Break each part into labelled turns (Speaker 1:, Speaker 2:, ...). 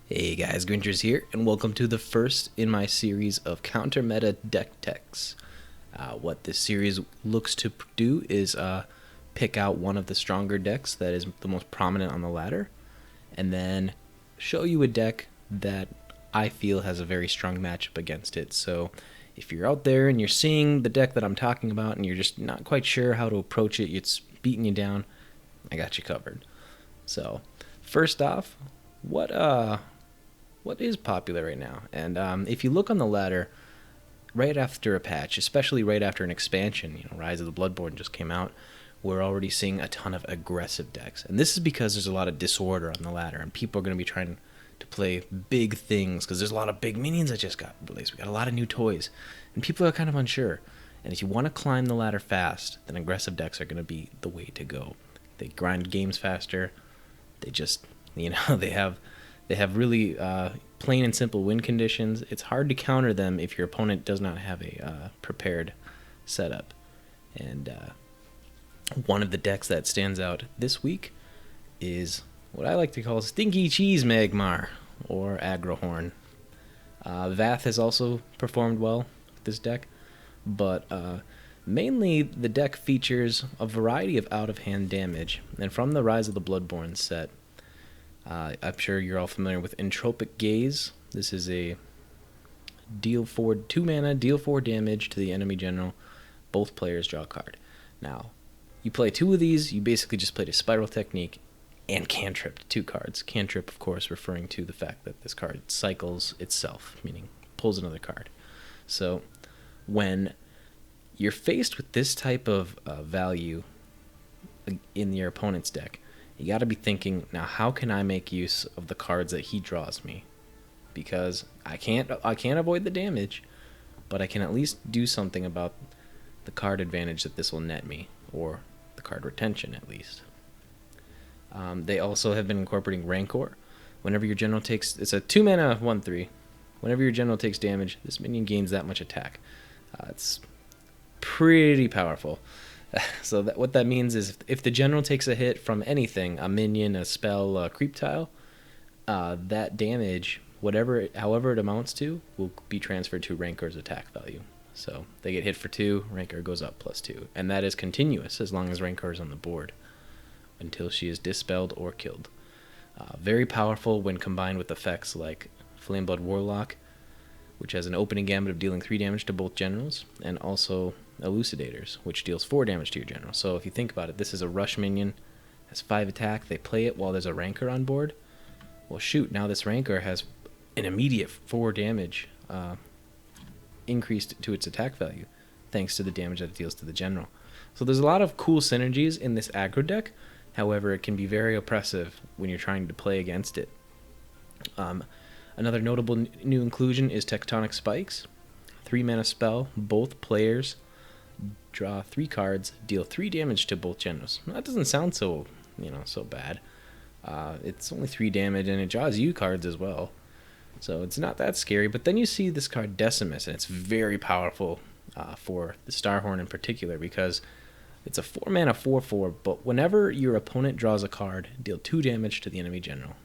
Speaker 1: Hey guys, GrincherZ here, and welcome to the first in my series of counter meta deck techs. What this series looks to do is pick out one of the stronger decks that is the most prominent on the ladder, and then show you a deck that I feel has a very strong matchup against it. So if you're out there and you're seeing the deck that I'm talking about and you're just not quite sure how to approach it, it's beating you down, I got you covered. So first off, what is popular right now? And if you look on the ladder, right after a patch, especially right after an expansion, Rise of the Bloodborne just came out, we're already seeing a ton of aggressive decks. And this is because there's a lot of disorder on the ladder, and people are going to be trying to play big things because there's a lot of big minions that just got released. We got a lot of new toys, and people are kind of unsure. And if you want to climb the ladder fast, then aggressive decks are going to be the way to go. They grind games faster. They just, they have really plain and simple win conditions. It's hard to counter them if your opponent does not have a prepared setup. And one of the decks that stands out this week is what I like to call Stinky Cheese Magmar, or Aggrohorn. Vath has also performed well with this deck, but mainly the deck features a variety of out-of-hand damage. And from the Rise of the Bloodborne set, I'm sure you're all familiar with Entropic Gaze. This is a deal 2 mana, deal 4 damage to the enemy general. Both players draw a card. Now, you play 2 of these, you basically just played a Spiral Technique and cantripped 2 cards. Cantrip, of course, referring to the fact that this card cycles itself, meaning pulls another card. So, when you're faced with this type of value in your opponent's deck, you got to be thinking, now how can I make use of the cards that he draws me? Because I can't avoid the damage, but I can at least do something about the card advantage that this will net me, or the card retention at least. They also have been incorporating Rancor. Whenever your general takes, it's a 2 mana 1/3. Whenever your general takes damage, this minion gains that much attack. It's pretty powerful. So what that means is if the general takes a hit from anything, a minion, a spell, a creep tile, that damage, however it amounts to, will be transferred to Rancor's attack value. So they get hit for 2, Rancor goes up +2. And that is continuous as long as Rancor is on the board, until she is dispelled or killed. Very powerful when combined with effects like Flameblood Warlock, which has an opening gambit of dealing 3 damage to both generals, and also Elucidators, which deals 4 damage to your general. So if you think about it, this is a rush minion, has 5 attack, they play it while there's a Rancor on board. Well shoot, now this Rancor has an immediate 4 damage increased to its attack value, thanks to the damage that it deals to the general. So there's a lot of cool synergies in this aggro deck, however it can be very oppressive when you're trying to play against it. Another notable new inclusion is Tectonic Spikes. 3 mana spell, both players draw 3 cards, deal 3 damage to both generals. That doesn't sound so bad. It's only 3 damage and it draws you cards as well. So it's not that scary, but then you see this card Decimus, and it's very powerful for the Starhorn in particular because it's a 4 mana 4/4, but whenever your opponent draws a card, deal 2 damage to the enemy general.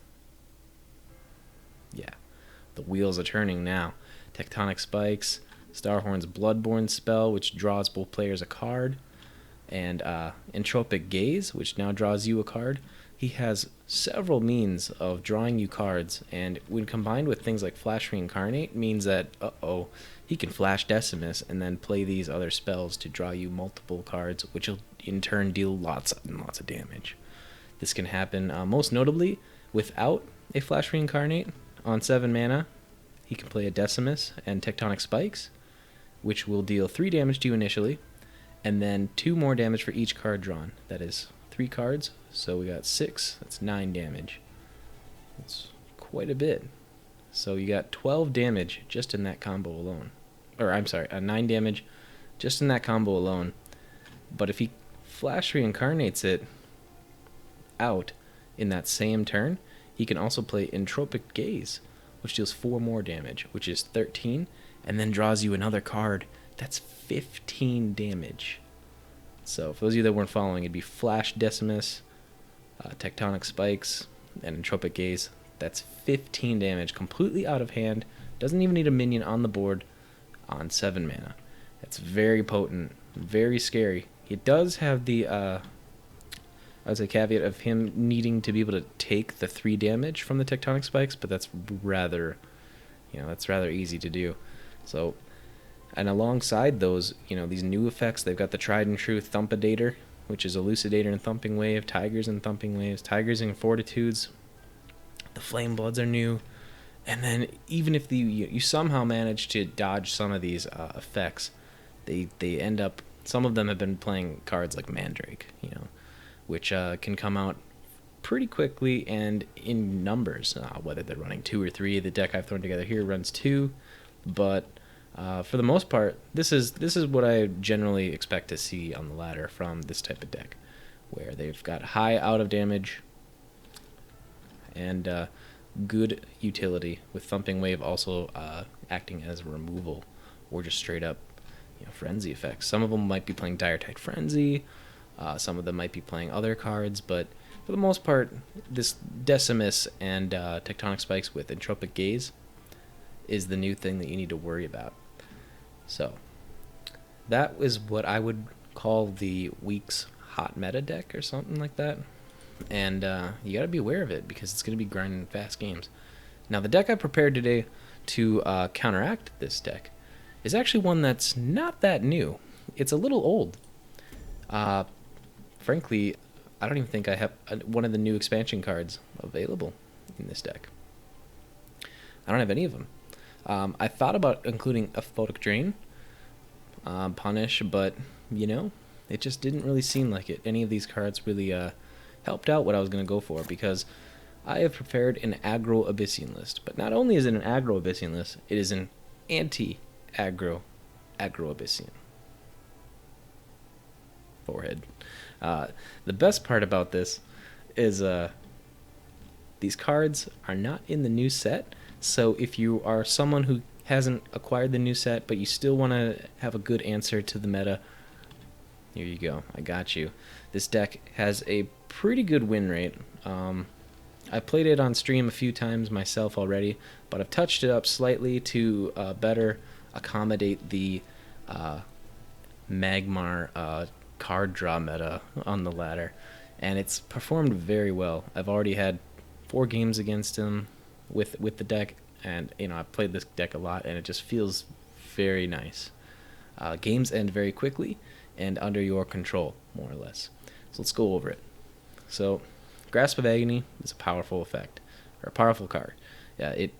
Speaker 1: Yeah, the wheels are turning now. Tectonic Spikes, Starhorn's Bloodborne spell, which draws both players a card, and Entropic Gaze, which now draws you a card. He has several means of drawing you cards, and when combined with things like Flash Reincarnate, means that, he can Flash Decimus and then play these other spells to draw you multiple cards, which will in turn deal lots and lots of damage. This can happen most notably without a Flash Reincarnate. On 7 mana, he can play a Decimus and Tectonic Spikes, which will deal 3 damage to you initially, and then 2 more damage for each card drawn. That is 3 cards, so we got 6, that's 9 damage. That's quite a bit. So you got 12 damage just in that combo alone. Or, I'm sorry, 9 damage just in that combo alone. But if he Flash Reincarnates it out in that same turn, he can also play Entropic Gaze, which deals 4 more damage, which is 13, and then draws you another card. That's 15 damage. So for those of you that weren't following, it'd be Flash Decimus, Tectonic Spikes, and Entropic Gaze. That's 15 damage, completely out of hand. Doesn't even need a minion on the board on 7 mana. That's very potent, very scary. It does have the as a caveat of him needing to be able to take the 3 damage from the tectonic spikes, but that's rather, that's rather easy to do. So, and alongside those, these new effects, they've got the tried and true Thumpadator, which is Elucidator and Thumping Wave, Tigers and Thumping Waves, Tigers and Fortitudes. The Flame Bloods are new. And then even if you somehow manage to dodge some of these effects, they end up, some of them have been playing cards like Mandrake, which can come out pretty quickly and in numbers, whether they're running 2 or 3. The deck I've thrown together here runs 2, but for the most part, this is what I generally expect to see on the ladder from this type of deck, where they've got high out of damage and good utility, with Thumping Wave also acting as a removal or just straight up frenzy effects. Some of them might be playing Dire Tide Frenzy, some of them might be playing other cards, but for the most part, this Decimus and Tectonic Spikes with Entropic Gaze is the new thing that you need to worry about. So that is what I would call the week's hot meta deck or something like that. And you got to be aware of it because it's going to be grinding fast games. Now, the deck I prepared today to counteract this deck is actually one that's not that new. It's a little old. Frankly, I don't even think I have one of the new expansion cards available in this deck. I don't have any of them. I thought about including a Photic Drain, Punish, but, it just didn't really seem like it. Any of these cards really helped out what I was going to go for, because I have prepared an aggro Abyssian list. But not only is it an aggro Abyssian list, it is an anti-aggro Abyssian. Forehead. The best part about this is these cards are not in the new set, so if you are someone who hasn't acquired the new set but you still want to have a good answer to the meta, here you go. I got you. This deck has a pretty good win rate. I played it on stream a few times myself already, but I've touched it up slightly to better accommodate the Magmar card draw meta on the ladder, and it's performed very well. I've already had 4 games against him with the deck, and I've played this deck a lot, and it just feels very nice. Games end very quickly and under your control, more or less. So let's go over it. So, Grasp of Agony is a powerful effect, or a powerful card. It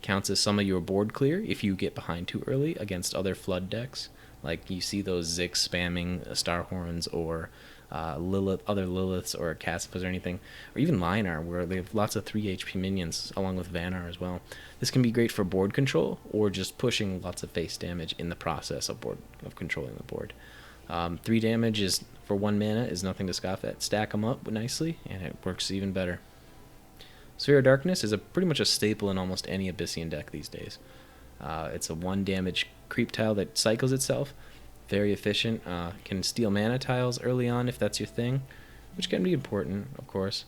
Speaker 1: counts as some of your board clear if you get behind too early against other flood decks. Like you see those Zix spamming Starhorns or other Liliths or Cassipas or anything, or even Linar, where they have lots of 3 HP minions along with Vanar as well. This can be great for board control or just pushing lots of face damage in the process of controlling the board. 3 damage is for 1 mana is nothing to scoff at. Stack them up nicely, and it works even better. Sphere of Darkness is pretty much a staple in almost any Abyssian deck these days. It's a 1 damage creep tile that cycles itself. Very efficient. Can steal mana tiles early on if that's your thing, which can be important, of course.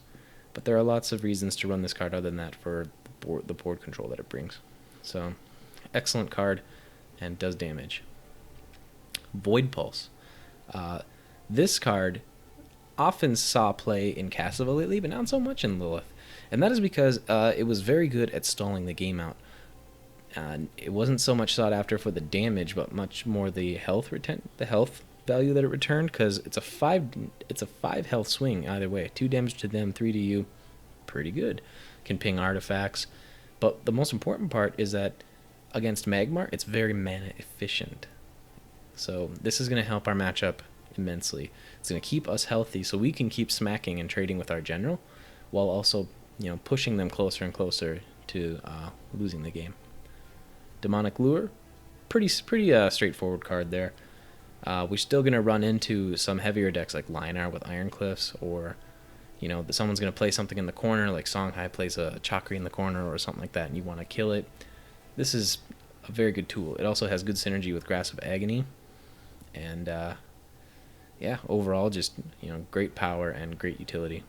Speaker 1: But there are lots of reasons to run this card other than that for the board control that it brings. So, excellent card, and does damage. Void Pulse. This card often saw play in Cassava lately, but not so much in Lilith. And that is because it was very good at stalling the game out. It wasn't so much sought after for the damage, but much more the health value that it returned, because it's a 5 health swing either way. 2 damage to them, 3 to you, pretty good. Can ping artifacts, but the most important part is that against Magmar, it's very mana efficient. So this is going to help our matchup immensely. It's going to keep us healthy so we can keep smacking and trading with our general, while also pushing them closer and closer to losing the game. Demonic Lure, pretty straightforward card there. We're still going to run into some heavier decks like Linar with Iron Cliffs, or someone's going to play something in the corner, like Songhai plays a Chakri in the corner or something like that, and you want to kill it. This is a very good tool. It also has good synergy with Grasp of Agony, and overall just great power and great utility.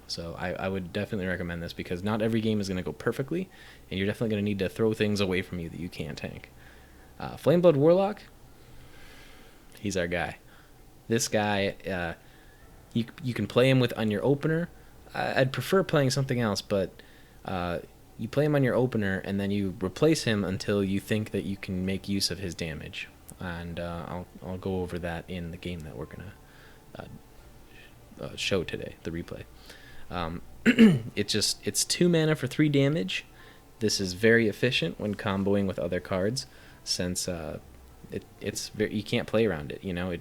Speaker 1: So I would definitely recommend this because not every game is going to go perfectly, and you're definitely going to need to throw things away from you that you can't tank. Flameblood Warlock, he's our guy. This guy, you can play him on your opener. I'd prefer playing something else, but you play him on your opener and then you replace him until you think that you can make use of his damage. And I'll go over that in the game that we're gonna show today, the replay. It's 2 mana for 3 damage. This is very efficient when comboing with other cards, since you can't play around it. You know,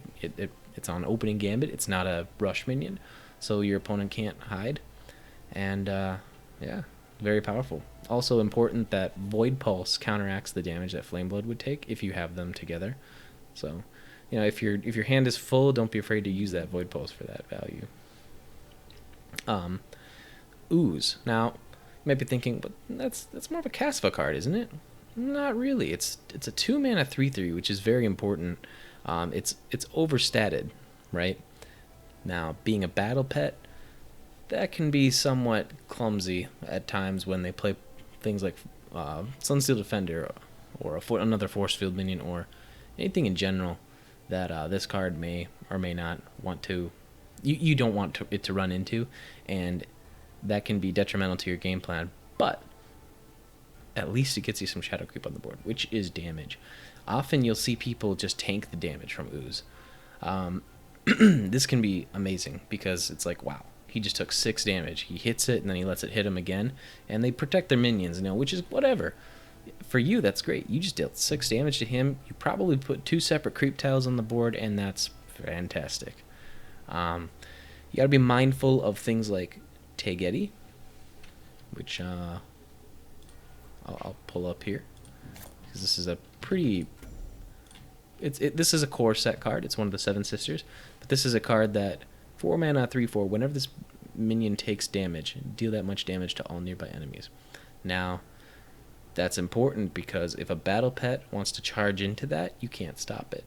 Speaker 1: it's on opening gambit. It's not a rush minion, so your opponent can't hide. And yeah, very powerful. Also important that Void Pulse counteracts the damage that Flameblood would take if you have them together. So, you know, if your hand is full, don't be afraid to use that Void Pulse for that value. Ooze. Now, you might be thinking, but that's more of a Casva card, isn't it? Not really. It's a 2 mana 3/3, which is very important. It's overstated, right? Now, being a battle pet, that can be somewhat clumsy at times when they play things like Sunsteel Defender or another Force Field minion or anything in general that this card may or may not want to. You don't want it to run into, and that can be detrimental to your game plan. But at least it gets you some Shadow Creep on the board, which is damage. Often you'll see people just tank the damage from Ooze. This can be amazing because it's like, wow, he just took 6 damage. He hits it and then he lets it hit him again, and they protect their minions, you know, which is whatever. For you, that's great. You just dealt 6 damage to him. You probably put 2 separate creep tiles on the board, and that's fantastic. You gotta be mindful of things like Tegedi, which I'll pull up here because this is a pretty. This is a core set card. It's one of the 7 sisters, but this is a card that 4 mana 3/4. Whenever this minion takes damage, deal that much damage to all nearby enemies. Now, that's important because if a battle pet wants to charge into that, you can't stop it.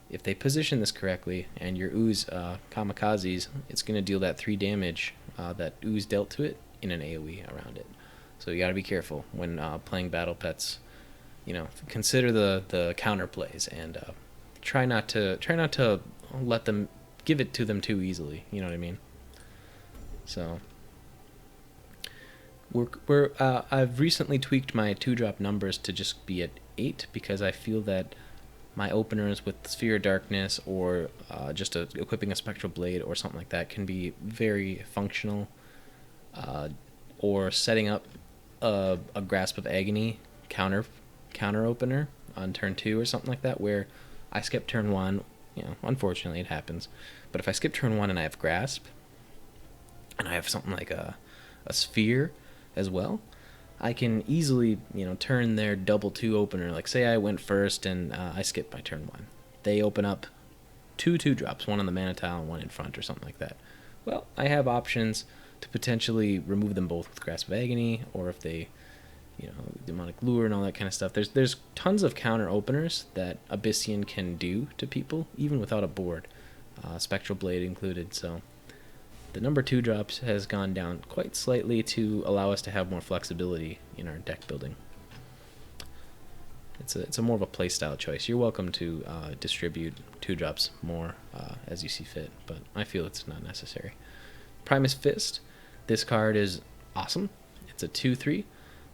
Speaker 1: If they position this correctly and your Ooze kamikazes, it's going to deal that 3 damage that Ooze dealt to it in an AoE around it. So you got to be careful when playing battle pets. You know, consider the counter plays and try not to let them give it to them too easily. You know what I mean? So I've recently tweaked my 2-drop numbers to just be at 8 because I feel that my openers with Sphere of Darkness or just equipping a Spectral Blade or something like that can be very functional, or setting up a Grasp of Agony counter opener on turn 2 or something like that, where I skip turn 1. You know, unfortunately it happens, but if I skip turn 1 and I have Grasp and I have something like a Sphere as well, I can easily, you know, turn their double 2 opener. Like, say I went first and I skipped my turn 1. They open up 2 2-drops, one on the mana tile and one in front or something like that. Well, I have options to potentially remove them both with Grasp of Agony, or if they, you know, Demonic Lure and all that kind of stuff. There's tons of counter openers that Abyssian can do to people, even without a board, Spectral Blade included. So the number 2 drops has gone down quite slightly to allow us to have more flexibility in our deck building. It's a more of a playstyle choice. You're welcome to distribute 2 drops more as you see fit, but I feel it's not necessary. Primus Fist. This card is awesome. It's a 2/3,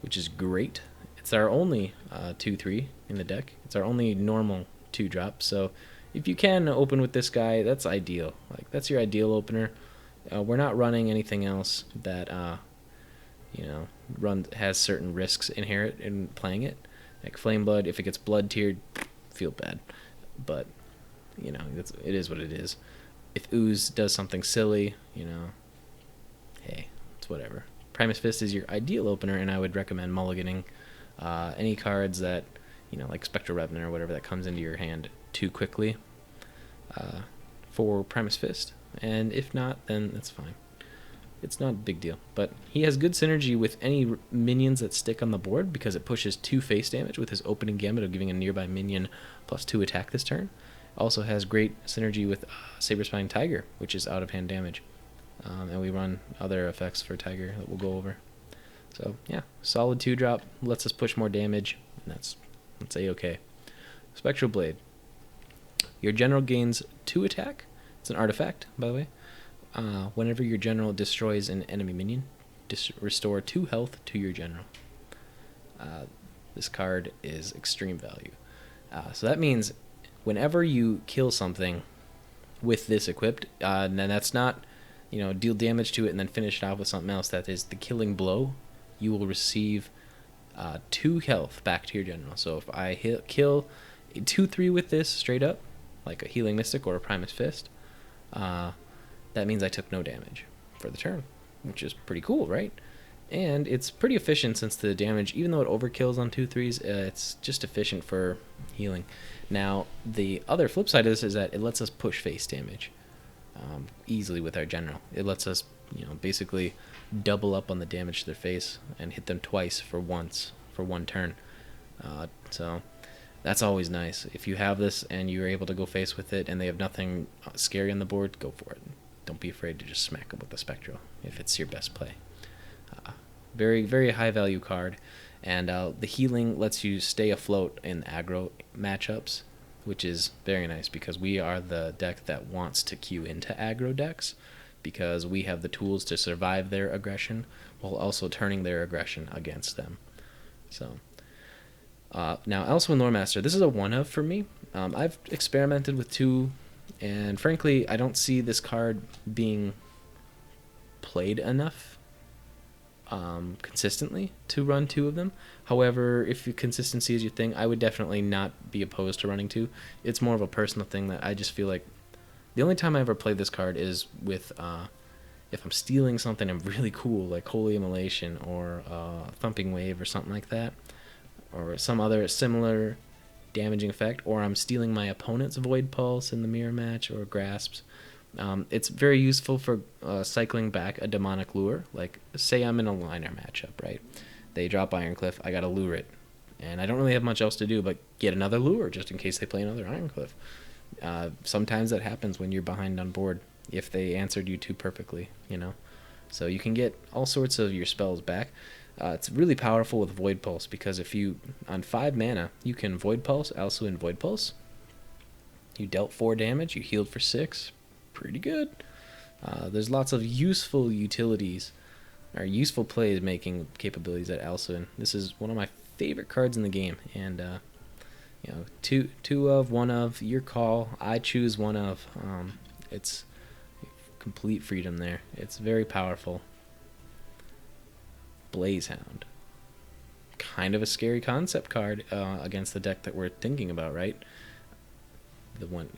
Speaker 1: which is great. It's our only 2/3 in the deck. It's our only normal 2-drop. So if you can open with this guy, that's ideal. Like, that's your ideal opener. We're not running anything else that you know, has certain risks inherent in playing it. Like Flameblood, if it gets blood tiered, feel bad. But you know, it is what it is. If Ooze does something silly, you know, hey, it's whatever. Primus Fist is your ideal opener, and I would recommend mulliganing any cards that, you know, like Spectral Revenant or whatever that comes into your hand too quickly for Primus Fist. And if not, then that's fine. It's not a big deal. But he has good synergy with any minions that stick on the board because it pushes 2 face damage with his opening gambit of giving a nearby minion +2 attack this turn. Also has great synergy with Saber Spine Tiger, which is out of hand damage. and we run other effects for Tiger that we'll go over. So yeah, solid 2-drop, lets us push more damage, and that's A-okay. Spectral Blade. Your general gains 2 attack. It's an artifact, by the way. Whenever your general destroys an enemy minion, restore 2 health to your general. This card is extreme value. So that means whenever you kill something with this equipped, and that's not, deal damage to it and then finish it off with something else, that is the killing blow, you will receive 2 health back to your general. So if I kill a 2/3 with this straight up, like a Healing Mystic or a Primus Fist, that means I took no damage for the turn, which is pretty cool, right? And it's pretty efficient since the damage, even though it overkills on 2/3s, it's just efficient for healing. Now, the other flip side of this is that it lets us push face damage easily with our general. It lets us, basically double up on the damage to their face and hit them twice for one turn. So that's always nice. If you have this and you're able to go face with it and they have nothing scary on the board, go for it. Don't be afraid to just smack them with the Spectral if it's your best play. Very, very high value card. And the healing lets you stay afloat in aggro matchups, which is very nice because we are the deck that wants to queue into aggro decks because we have the tools to survive their aggression while also turning their aggression against them. So now, Elsewin Loremaster, this is a one-of for me. I've experimented with 2, and frankly, I don't see this card being played enough consistently to run 2 of them. However, if consistency is your thing, I would definitely not be opposed to running 2. It's more of a personal thing that I just feel like the only time I ever played this card is with if I'm stealing something really cool, like Holy Immolation or Thumping Wave or something like that, or some other similar damaging effect, or I'm stealing my opponent's Void Pulse in the mirror match or Grasps. It's very useful for cycling back a demonic lure. Like, say I'm in a liner matchup, right? They drop Iron Cliff, I gotta lure it. And I don't really have much else to do but get another lure just in case they play another Iron Cliff. Sometimes that happens when you're behind on board, if they answered you too perfectly, So you can get all sorts of your spells back. It's really powerful with Void Pulse because if you, on 5 mana, you can Void Pulse, also in Void Pulse. You dealt 4 damage, you healed for 6. Pretty good. There's lots of useful utilities, or useful plays making capabilities at Alsuin. This is one of my favorite cards in the game, and two of, one of, your call. I choose one of. It's complete freedom there. It's very powerful. Blazehound. Kind of a scary concept card against the deck that we're thinking about, right? The one,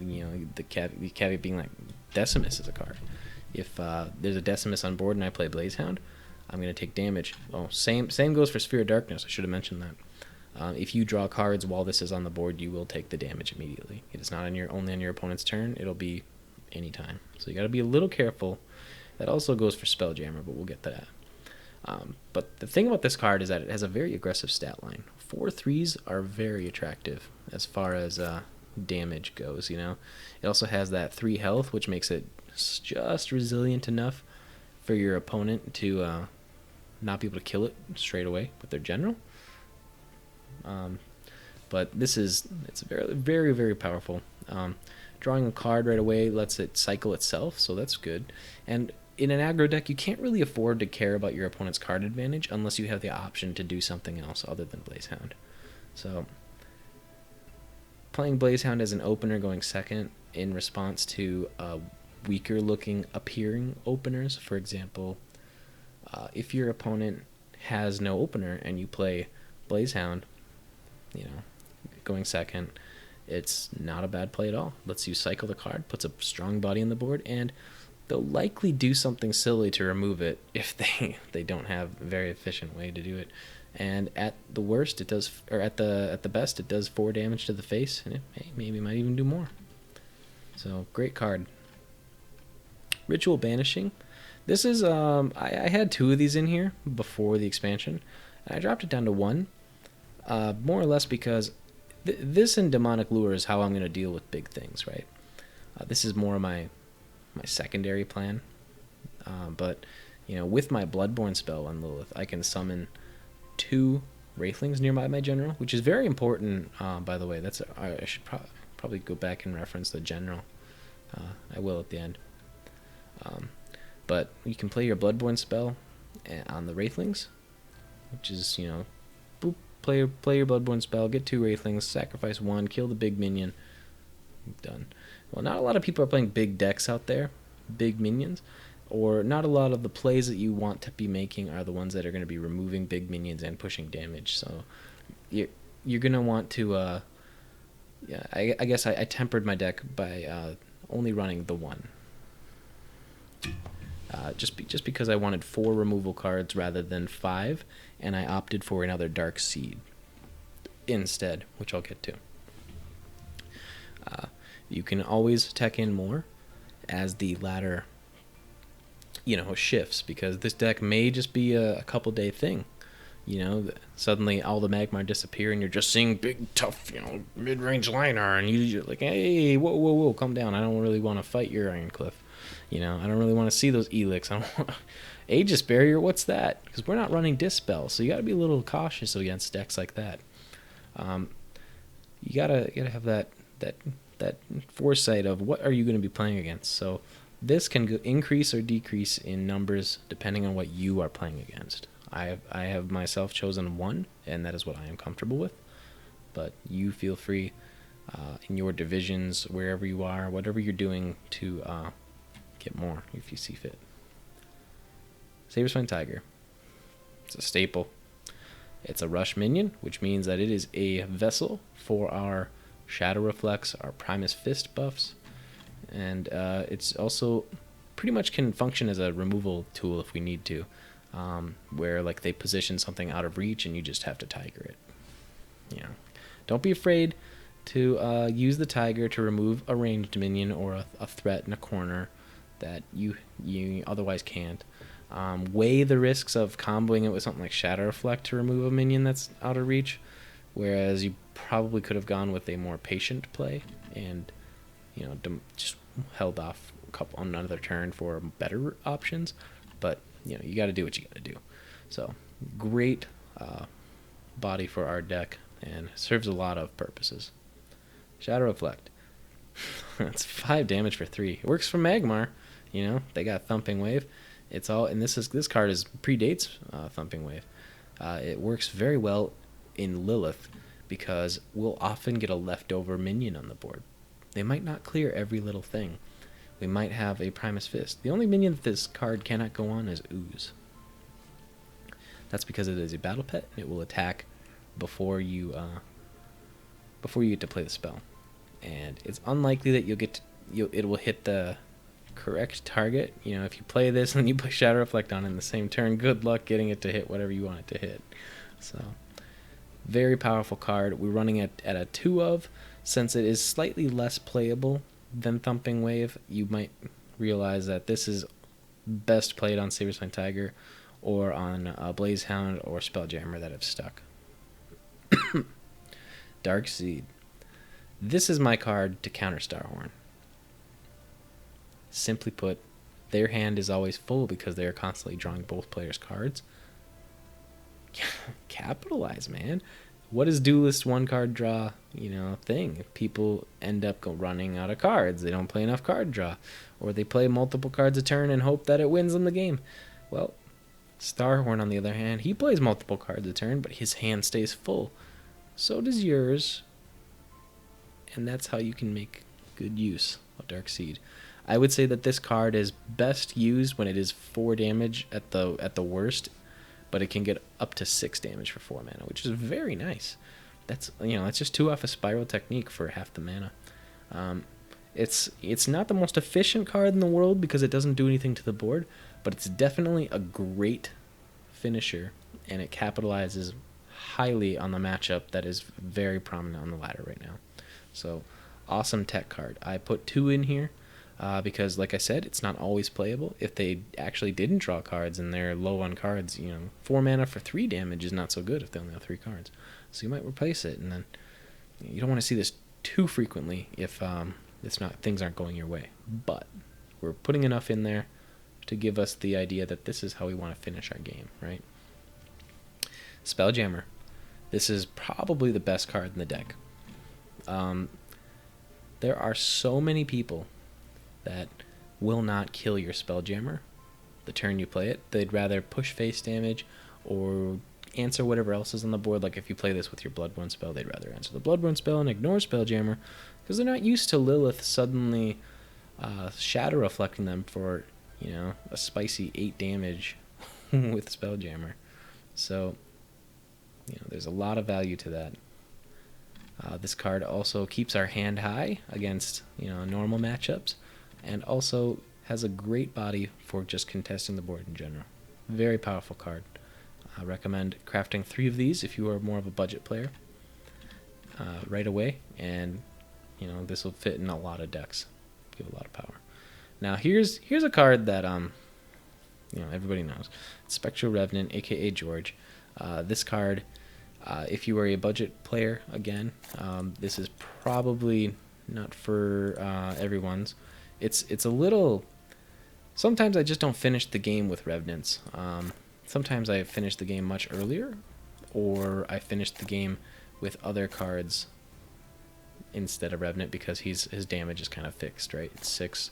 Speaker 1: the caveat being like Decimus is a card. If there's a Decimus on board and I play Blazehound, I'm going to take damage. Oh, same goes for Sphere of Darkness. I should have mentioned that. If you draw cards while this is on the board, you will take the damage immediately. It is not only on your opponent's turn. It'll be anytime. So you got to be a little careful. That also goes for Spelljammer, but we'll get to that. But the thing about this card is that it has a very aggressive stat line. 4/3s are very attractive as far as damage goes. It also has that 3 health, which makes it just resilient enough for your opponent to not be able to kill it straight away with their general. But it's very, very, very powerful. Drawing a card right away lets it cycle itself, so that's good. And in an aggro deck, you can't really afford to care about your opponent's card advantage unless you have the option to do something else other than Blazehound. So playing Blazehound as an opener going second in response to weaker looking appearing openers. For example, if your opponent has no opener and you play Blazehound, going second, it's not a bad play at all. Lets you cycle the card, puts a strong body on the board, and they'll likely do something silly to remove it if they don't have a very efficient way to do it. And at the worst, it does, or at the best, it does 4 damage to the face, and it maybe might even do more. So great card. Ritual Banishing. This is I had 2 of these in here before the expansion, and I dropped it down to 1, more or less because this and Demonic Lure is how I'm going to deal with big things, right? This is more of my secondary plan. But, with my Bloodborne spell on Lilith, I can summon 2 Wraithlings nearby my general, which is very important, by the way. I should probably go back and reference the general. I will at the end. But you can play your Bloodborne spell on the Wraithlings, which is, boop, play your Bloodborne spell, get 2 Wraithlings, sacrifice 1, kill the big minion. Done. Well, not a lot of people are playing big decks out there, big minions, or not a lot of the plays that you want to be making are the ones that are going to be removing big minions and pushing damage. So you're going to want to, I guess I tempered my deck by only running the 1. Just because I wanted 4 removal cards rather than 5, and I opted for another Dark Seed instead, which I'll get to. You can always tech in more as the ladder, shifts, because this deck may just be a couple day thing. Suddenly all the Magmar disappear and you're just seeing big, tough, mid-range liner, and you're like, hey, whoa, calm down. I don't really want to fight your Ironcliff. I don't really want to see those Elix. I don't want Aegis Barrier, what's that? Because we're not running Dispel, so you got to be a little cautious against decks like that. You gotta have that foresight of what are you going to be playing against. So this can increase or decrease in numbers depending on what you are playing against. I have myself chosen 1, and that is what I am comfortable with. But you feel free in your divisions, wherever you are, whatever you're doing, to get more if you see fit. Saberspine Tiger. It's a staple. It's a rush minion, which means that it is a vessel for our Shadow Reflex, our Primus Fist buffs, and it's also pretty much can function as a removal tool if we need to, where like they position something out of reach and you just have to Tiger it. Don't be afraid to use the Tiger to remove a ranged minion or a threat in a corner that you otherwise can't. Weigh the risks of comboing it with something like Shadow Reflect to remove a minion that's out of reach, whereas you probably could have gone with a more patient play and just held off on another turn for better options. But you got to do what you got to do. So great body for our deck, and serves a lot of purposes. Shadow Reflect. That's 5 damage for 3. It works for Magmar. They got Thumping Wave. It's all, and this card predates Thumping Wave. It works very well in Lilith because we'll often get a leftover minion on the board. They might not clear every little thing. We might have a Primus Fist. The only minion that this card cannot go on is Ooze. That's because it is a battle pet and it will attack before you get to play the spell. And it's unlikely that it will hit the correct target. If you play this and you put Shadow Reflect on in the same turn, good luck getting it to hit whatever you want it to hit. So very powerful card. We're running it at a 2 of. Since it is slightly less playable than Thumping Wave, you might realize that this is best played on Saberspine Tiger or on Blazehound or Spelljammer that have stuck. Dark Seed. This is my card to counter Starhorn. Simply put, their hand is always full because they are constantly drawing both players' cards. Capitalize, man. What is Duelist 1 card draw, thing? If people end up running out of cards, they don't play enough card draw, or they play multiple cards a turn and hope that it wins them the game. Well, Starhorn, on the other hand, he plays multiple cards a turn, but his hand stays full. So does yours, and that's how you can make good use of Dark Seed. I would say that this card is best used when it is 4 damage at the worst, but it can get up to 6 damage for 4 mana, which is very nice. That's that's just 2 off a Spiral Technique for half the mana. It's not the most efficient card in the world because it doesn't do anything to the board, but it's definitely a great finisher, and it capitalizes highly on the matchup that is very prominent on the ladder right now. So awesome tech card. I put 2 in here because, like I said, it's not always playable. If they actually didn't draw cards and they're low on cards, 4 mana for 3 damage is not so good if they only have 3 cards. So you might replace it, and then you don't want to see this too frequently if things aren't going your way. But we're putting enough in there to give us the idea that this is how we want to finish our game, right? Spelljammer. This is probably the best card in the deck. There are so many people that will not kill your Spelljammer the turn you play it. They'd rather push face damage or answer whatever else is on the board. Like if you play this with your Bloodborne spell, they'd rather answer the Bloodborne spell and ignore Spelljammer because they're not used to Lilith suddenly shadow reflecting them for, you know, a spicy 8 damage with Spelljammer. So, you know, there's a lot of value to that. This card also keeps our hand high against, you know, normal matchups, and also has a great body for just contesting the board in general. Very powerful card. I recommend crafting 3 of these if you are more of a budget player right away, and you know, this will fit in a lot of decks. Give a lot of power. Now here's a card that you know, everybody knows. Spectral Revenant, aka George. This card, if you are a budget player, again, this is probably not for everyone's. It's a little. Sometimes I just don't finish the game with Revenants. Sometimes I finish the game much earlier, or I finish the game with other cards instead of Revenant because his damage is kind of fixed, right? It's 6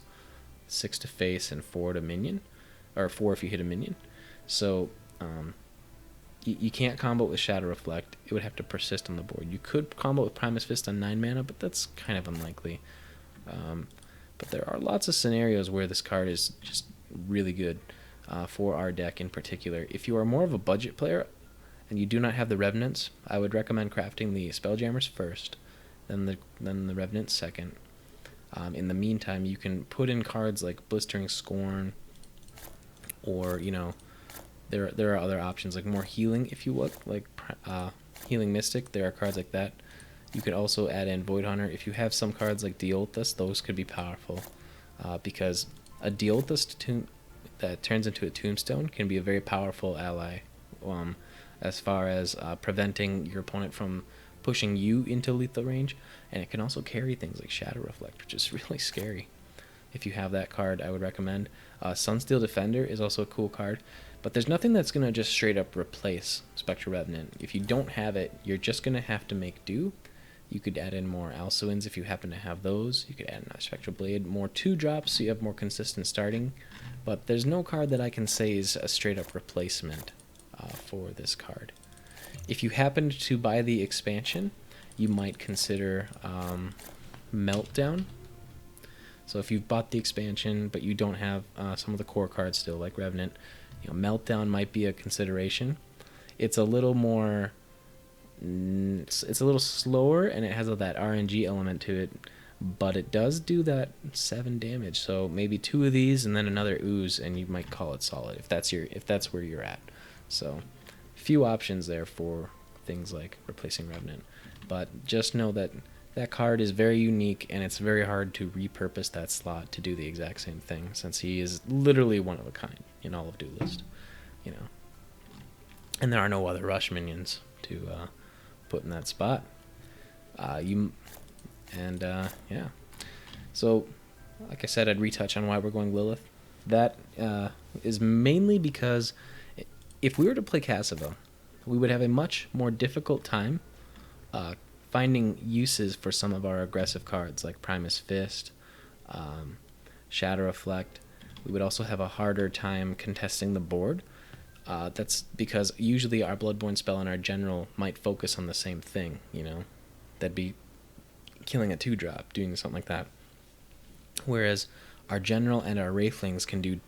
Speaker 1: to face and 4 to minion, or 4 if you hit a minion. So you can't combo it with Shadow Reflect. It would have to persist on the board. You could combo it with Primus Fist on 9 mana, but that's kind of unlikely. But there are lots of scenarios where this card is just really good for our deck in particular. If you are more of a budget player and you do not have the Revenants, I would recommend crafting the Spelljammers first, then the Revenants second. In the meantime, you can put in cards like Blistering Scorn, or, you know, there are other options like more healing if you look, like Healing Mystic. There are cards like that. You could also add in Void Hunter. If you have some cards like Deolthus, those could be powerful because a Deolthus that turns into a Tombstone can be a very powerful ally as far as preventing your opponent from pushing you into lethal range, and it can also carry things like Shadow Reflect, which is really scary. If you have that card, I would recommend. Sunsteel Defender is also a cool card, but there's nothing that's going to just straight up replace Spectral Revenant. If you don't have it, you're just going to have to make do. You could add in more Alcuins if you happen to have those. You could add in a Spectral Blade, more 2-drops so you have more consistent starting. But there's no card that I can say is a straight up replacement for this card. If you happened to buy the expansion, you might consider Meltdown. So if you've bought the expansion but you don't have some of the core cards still, like Revenant, you know, Meltdown might be a consideration. It's a little more. It's a little slower, and it has that RNG element to it, but it does do that 7 damage. So maybe 2 of these and then another ooze, and you might call it solid if that's where you're at. So few options there for things like replacing Revenant, but just know that that card is very unique, and it's very hard to repurpose that slot to do the exact same thing, since he is literally one of a kind in all of Duelist, you know. And there are no other rush minions to put in that spot. Yeah. So, like I said, I'd retouch on why we're going Lilith. That is mainly because if we were to play Cassava, we would have a much more difficult time finding uses for some of our aggressive cards, like Primus Fist, Shadow Reflect. We would also have a harder time contesting the board. That's because usually our Bloodborne spell and our general might focus on the same thing, you know. That'd be killing a 2-drop, doing something like that. Whereas our general and our Wraithlings can do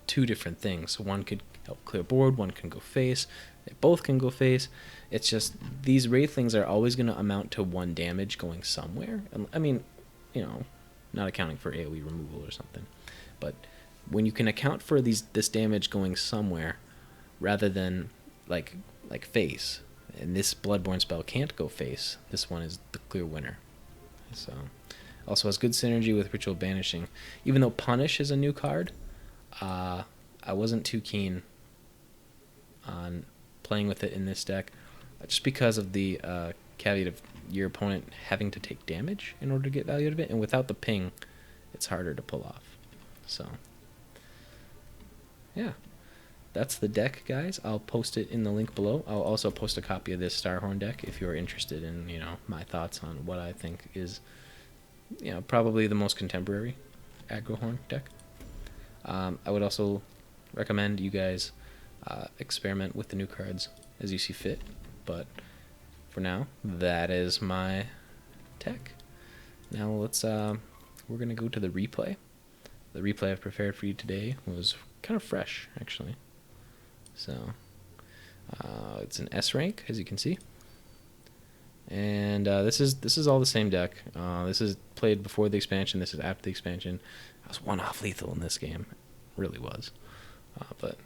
Speaker 1: 2 different things. One could help clear board, one can go face. They both can go face. It's just these Wraithlings are always going to amount to 1 damage going somewhere. I mean, you know, not accounting for AoE removal or something. But when you can account for this damage going somewhere, rather than like face, and this Bloodborne spell can't go face, this one is the clear winner. So also has good synergy with Ritual Banishing. Even though Punish is a new card, I wasn't too keen on playing with it in this deck, just because of the caveat of your opponent having to take damage in order to get value out of it, and without the ping, it's harder to pull off. So yeah, that's the deck, guys. I'll post it in the link below. I'll also post a copy of this Starhorn deck if you're interested in, my thoughts on what I think is, probably the most contemporary aggro horn deck. I would also recommend you guys experiment with the new cards as you see fit, but for now, that is my tech. Now we're gonna go to the replay. The replay I've prepared for you today was kind of fresh, actually. So it's an S rank, as you can see, and this is all the same deck. This is played before the expansion. This is after the expansion. I was one off lethal in this game, really was. But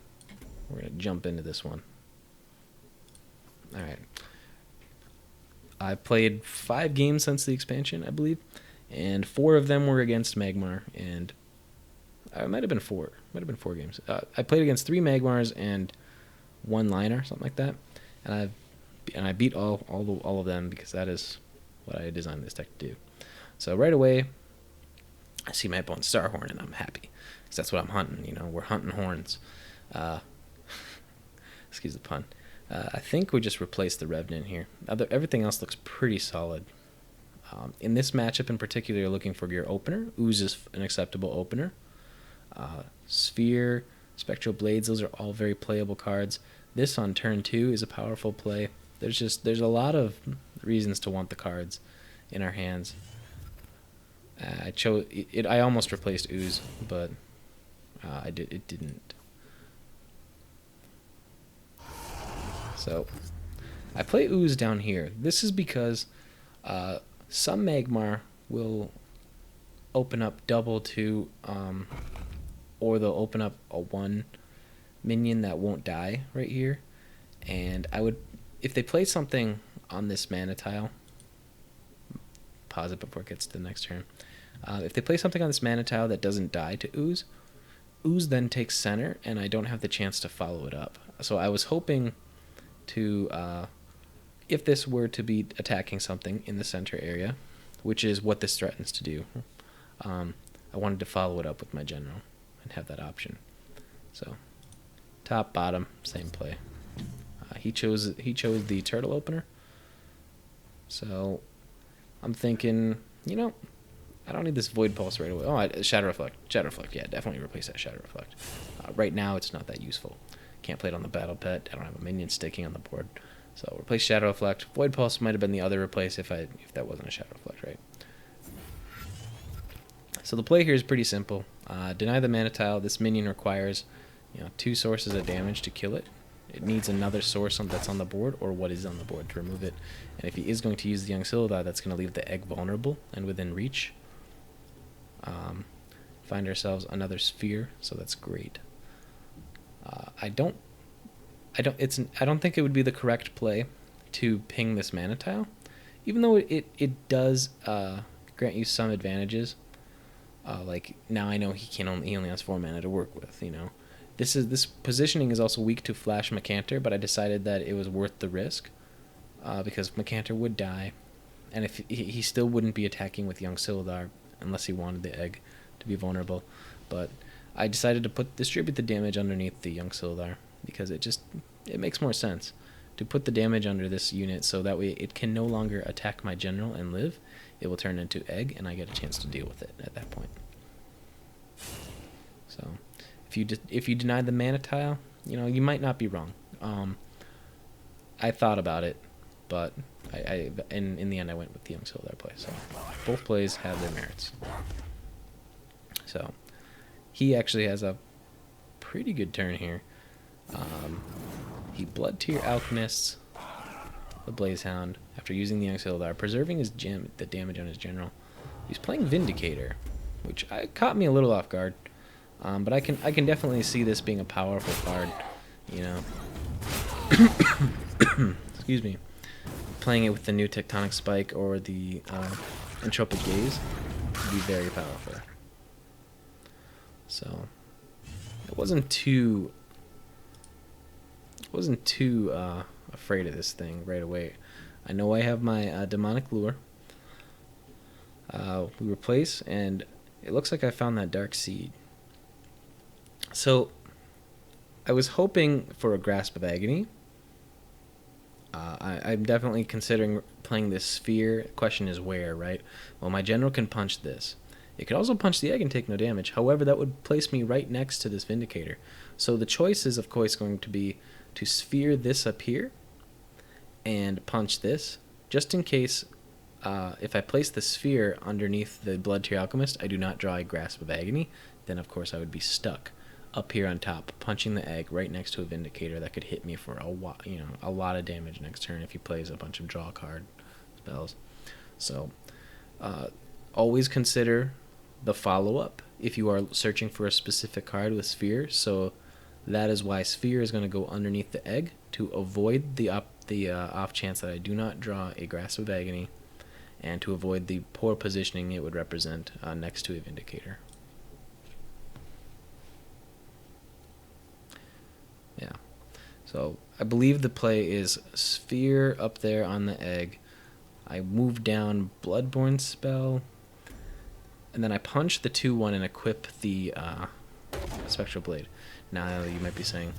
Speaker 1: we're gonna jump into this one. All right. I've played 5 games since the expansion, I believe, and 4 of them were against Magmar, and it might have been 4. Might have been 4 games. I played against 3 Magmars and 1 Liner, something like that, and I beat all of them because that is what I designed this deck to do. So right away, I see my opponent's Starhorn, and I'm happy because that's what I'm hunting. We're hunting horns. Excuse the pun. I think we just replaced the Revenant here. Everything else looks pretty solid. In this matchup in particular, you're looking for your opener. Ooze is an acceptable opener. Sphere, Spectral Blades, those are all very playable cards. This on turn 2 is a powerful play. There's a lot of reasons to want the cards in our hands. I chose it. I almost replaced Ooze, but it didn't. So I play Ooze down here. This is because some Magmar will open up double to, or they'll open up a 1 minion that won't die right here. And if they play something on this mana tile, pause it before it gets to the next turn. If they play something on this mana tile that doesn't die to Ooze, Ooze then takes center, and I don't have the chance to follow it up. So I was hoping to, if this were to be attacking something in the center area, which is what this threatens to do, I wanted to follow it up with my general and have that option. So top, bottom, same play. He chose the turtle opener. So I'm thinking, I don't need this Void Pulse right away. Oh, Shadow Reflect. Yeah, definitely replace that Shadow Reflect. Right now, it's not that useful. Can't play it on the battle pet. I don't have a minion sticking on the board. So replace Shadow Reflect. Void Pulse might have been the other replace if that wasn't a Shadow Reflect, right? So the play here is pretty simple. Deny the mana tile. This minion requires 2 sources of damage to kill it. It needs another source that's on the board, or what is on the board, to remove it. And if he is going to use the Young Silodar, that's going to leave the egg vulnerable and within reach. Find ourselves another sphere, so that's great. I don't think it would be the correct play to ping this mana tile, even though it does grant you some advantages. Like now I know he only has 4 mana to work with. This positioning is also weak to Flash Macantor, but I decided that it was worth the risk because Macantor would die, and if he still wouldn't be attacking with Young Silodar unless he wanted the egg to be vulnerable. But I decided to distribute the damage underneath the Young Silodar because it makes more sense to put the damage under this unit so that way it can no longer attack my general and live. It will turn into egg, and I get a chance to deal with it at that point. So if you deny the mana tile, you might not be wrong. I thought about it, but in the end I went with the Young Silodar play. So both plays have their merits. So he actually has a pretty good turn here. He Blood Tier Alchemists the Blazehound after using the Young Silodar, preserving the damage on his general. He's playing Vindicator, which caught me a little off guard. But I can definitely see this being a powerful card, Excuse me. Playing it with the new Tectonic Spike or the Entropic Gaze would be very powerful. So I wasn't too afraid of this thing right away. I know I have my Demonic Lure. We replace, and it looks like I found that Dark Seed. So I was hoping for a Grasp of Agony. I'm definitely considering playing this sphere. Question is where, right? Well, my general can punch this. It could also punch the egg and take no damage. However, that would place me right next to this Vindicator. So the choice is, of course, going to be to sphere this up here and punch this, just in case if I place the sphere underneath the Blood Tear Alchemist, I do not draw a Grasp of Agony, then of course I would be stuck up here on top, punching the egg right next to a Vindicator that could hit me for a lot of damage next turn if he plays a bunch of draw card spells. So always consider the follow-up if you are searching for a specific card with sphere. So that is why sphere is going to go underneath the egg to avoid the off chance that I do not draw a Grasp of Agony, and to avoid the poor positioning it would represent next to a Vindicator. Yeah. So I believe the play is sphere up there on the egg. I move down Bloodborne spell, and then I punch the 2/1 and equip the Spectral Blade. Now you might be saying,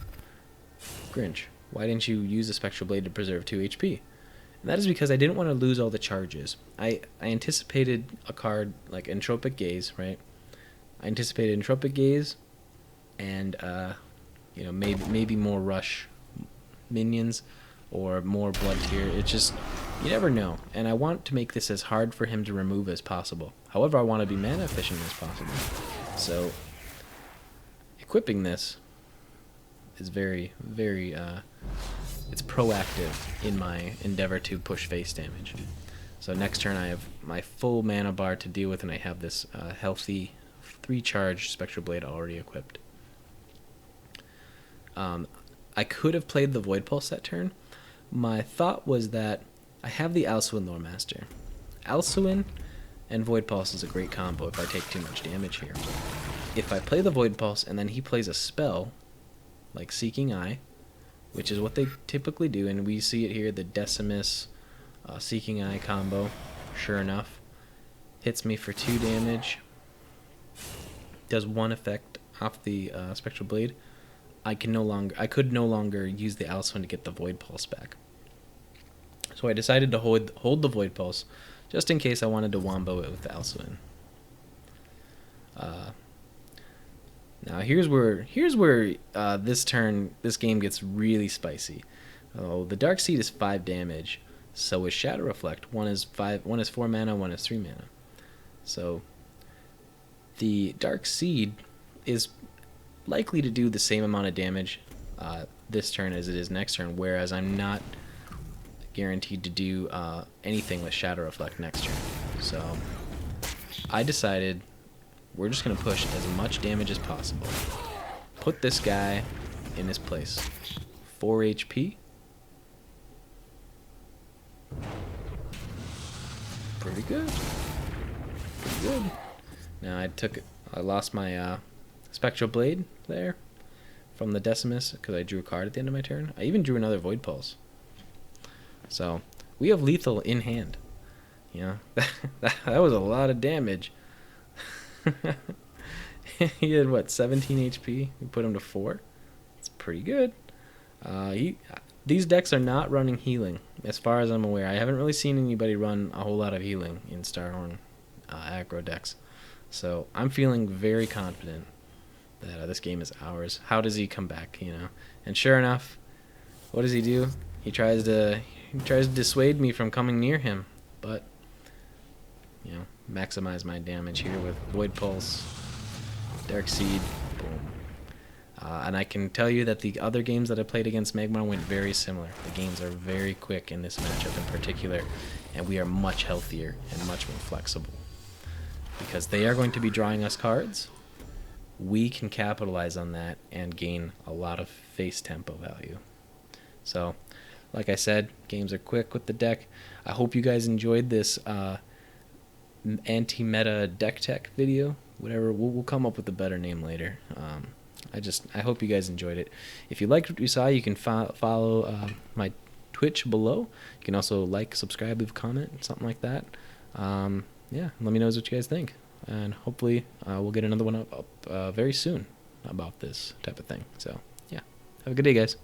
Speaker 1: Grinch, why didn't you use the Spectral Blade to preserve 2 HP? And that is because I didn't want to lose all the charges. I anticipated a card like Entropic Gaze, right? I anticipated Entropic Gaze and maybe more rush minions or more Blood Tear. It's just, you never know. And I want to make this as hard for him to remove as possible. However, I want to be mana efficient as possible. So equipping this is very, very it's proactive in my endeavor to push face damage. So next turn I have my full mana bar to deal with, and I have this healthy 3-charge Spectral Blade already equipped. I could have played the Void Pulse that turn. My thought was that I have the Alsuin Loremaster. Alsuin and Void Pulse is a great combo if I take too much damage here. If I play the Void Pulse and then he plays a spell like Seeking Eye, which is what they typically do, and we see it here, the Decimus Seeking Eye combo, sure enough, hits me for 2 damage, does 1 effect off the Spectral Blade. I could no longer use the Alsuin to get the Void Pulse back. So I decided to hold the Void Pulse just in case I wanted to wombo it with the Alsuin. Now here's where this game gets really spicy. Oh, the Dark Seed is 5 damage, so is Shadow Reflect. One is 4 mana, one is 3 mana. So the Dark Seed is likely to do the same amount of damage this turn as it is next turn, whereas I'm not guaranteed to do anything with Shadow Reflect next turn. So I decided we're just going to push as much damage as possible. Put this guy in his place. 4 HP. Pretty good. Pretty good. Now I lost my Spectral Blade there from the Decimus because I drew a card at the end of my turn. I even drew another Void Pulse. So we have lethal in hand. You know, that was a lot of damage. He had what, 17 HP? We put him to 4. It's pretty good. These decks are not running healing, as far as I'm aware. I haven't really seen anybody run a whole lot of healing in Starhorn aggro decks. So I'm feeling very confident that this game is ours. How does he come back, you know? And sure enough, what does he do? He tries to dissuade me from coming near him, but you know, maximize my damage here with Void Pulse, Dark Seed, boom. And I can tell you that the other games that I played against Magmar went very similar. The games are very quick in this matchup in particular, and we are much healthier and much more flexible. Because they are going to be drawing us cards, we can capitalize on that and gain a lot of face tempo value. So, like I said, games are quick with the deck. I hope you guys enjoyed this anti-meta deck tech video. Whatever, we'll come up with a better name later. I hope you guys enjoyed it. If you liked what you saw, you can follow my Twitch below. You can also like, subscribe, leave a comment, something like that. Yeah, let me know what you guys think. And hopefully we'll get another one up very soon about this type of thing. So, yeah. Have a good day, guys.